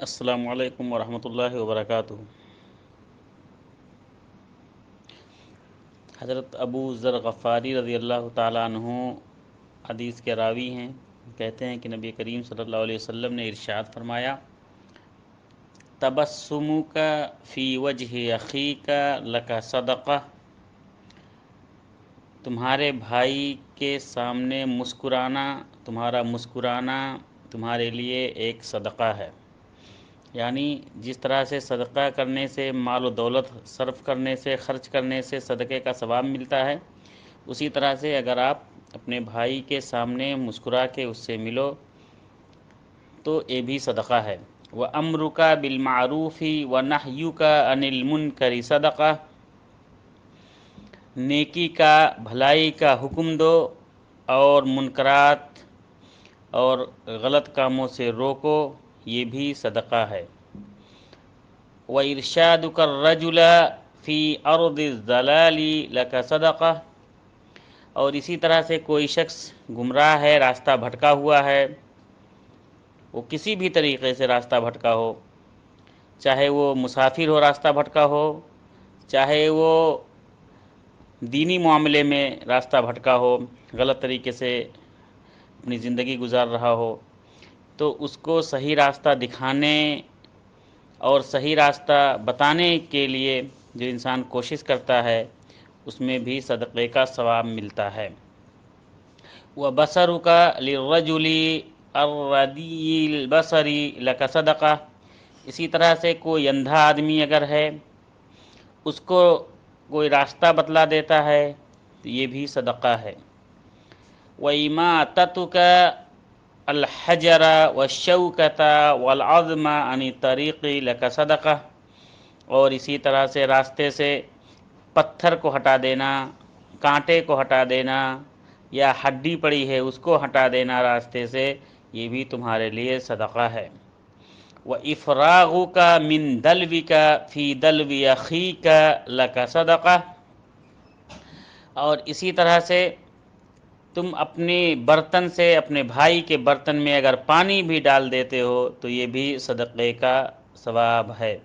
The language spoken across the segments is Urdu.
السلام علیکم ورحمۃ اللہ وبرکاتہ۔ حضرت ابو ذر غفاری رضی اللہ تعالیٰ عنہ حدیث کے راوی ہیں، کہتے ہیں کہ نبی کریم صلی اللہ علیہ وسلم نے ارشاد فرمایا، تبسمک فی وجہ اخیک لک صدقہ، تمہارے بھائی کے سامنے تمہارا مسکرانا تمہارے لیے ایک صدقہ ہے۔ یعنی جس طرح سے صدقہ کرنے سے، مال و دولت صرف کرنے سے، خرچ کرنے سے صدقے کا ثواب ملتا ہے، اسی طرح سے اگر آپ اپنے بھائی کے سامنے مسکرا کے اس سے ملو تو یہ بھی صدقہ ہے۔ وَأَمْرُكَ بِالْمَعْرُوفِ وَنَهْيُكَ عَنِ الْمُنْكَرِ صدقہ، نیکی کا، بھلائی کا حکم دو اور منکرات اور غلط کاموں سے روکو، یہ بھی صدقہ ہے۔ وَإِرْشَادُكَ الرَّجُلَ فِي أَرْضِ الضَّلَالِ لَكَ صدقہ، اور اسی طرح سے کوئی شخص گمراہ ہے، راستہ بھٹکا ہوا ہے، وہ کسی بھی طریقے سے راستہ بھٹکا ہو، چاہے وہ مسافر ہو راستہ بھٹکا ہو، چاہے وہ دینی معاملے میں راستہ بھٹکا ہو، غلط طریقے سے اپنی زندگی گزار رہا ہو، تو اس کو صحیح راستہ دکھانے اور صحیح راستہ بتانے کے لیے جو انسان کوشش کرتا ہے، اس میں بھی صدقے کا ثواب ملتا ہے۔ وَبَصَرُكَ لِلرَّجُلِ الرَّدِيِّ الْبَصَرِ لَكَ صدقہ، اسی طرح سے کوئی اندھا آدمی اگر ہے، اس کو کوئی راستہ بتلا دیتا ہے تو یہ بھی صدقہ ہے۔ وَإِمَاطَتُكَ الْحَجَرَ وَالشَّوْكَةَ وَالْعَظْمَ عَنِ الطَّرِيقِ لَكَ صدقہ، اور اسی طرح سے راستے سے پتھر کو ہٹا دینا، کانٹے کو ہٹا دینا، یا ہڈی پڑی ہے اس کو ہٹا دینا راستے سے، یہ بھی تمہارے لیے صدقہ ہے۔ وَإِفْرَاغُكَ مِنْ دَلْوِكَ فِي دَلْوِ أَخِيكَ لَكَ صدقہ، اور اسی طرح سے تم اپنے برتن سے اپنے بھائی کے برتن میں اگر پانی بھی ڈال دیتے ہو تو یہ بھی صدقے کا ثواب ہے۔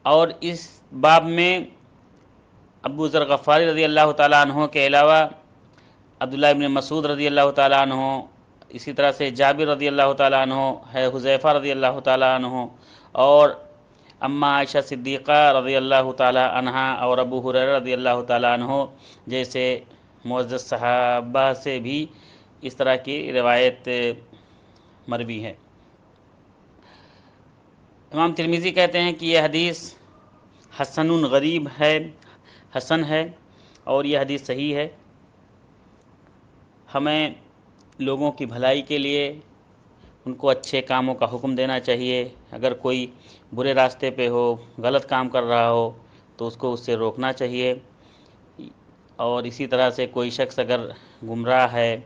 اور اس باب میں ابو ذر غفاری رضی اللہ تعالیٰ عنہ کے علاوہ عبداللہ ابن مسعود رضی اللہ تعالیٰ عنہ، اسی طرح سے جابر رضی اللہ تعالیٰ عنہ ہے، حذیفہ رضی اللہ تعالیٰ عنہ، اور اماں عائشہ صدیقہ رضی اللہ تعالیٰ عنہا اور ابو ہریرہ رضی اللہ تعالیٰ عنہ جیسے معزز صحابہ سے بھی اس طرح کی روایت مروی ہے۔ امام ترمذی کہتے ہیں کہ یہ حدیث حسن غریب ہے، حسن ہے، اور یہ حدیث صحیح ہے۔ ہمیں لوگوں کی بھلائی کے لیے ان کو اچھے کاموں کا حکم دینا چاہیے۔ اگر کوئی برے راستے پہ ہو، غلط کام کر رہا ہو تو اس کو اس سے روکنا چاہیے، اور اسی طرح سے کوئی شخص اگر گمراہ ہے،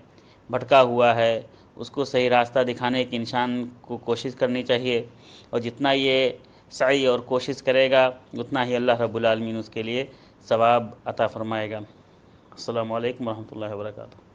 بھٹکا ہوا ہے، اس کو صحیح راستہ دکھانے کی انسان کو کوشش کرنی چاہیے، اور جتنا یہ سعی اور کوشش کرے گا اتنا ہی اللہ رب العالمین اس کے لیے ثواب عطا فرمائے گا۔ السلام علیکم ورحمۃ اللہ وبرکاتہ۔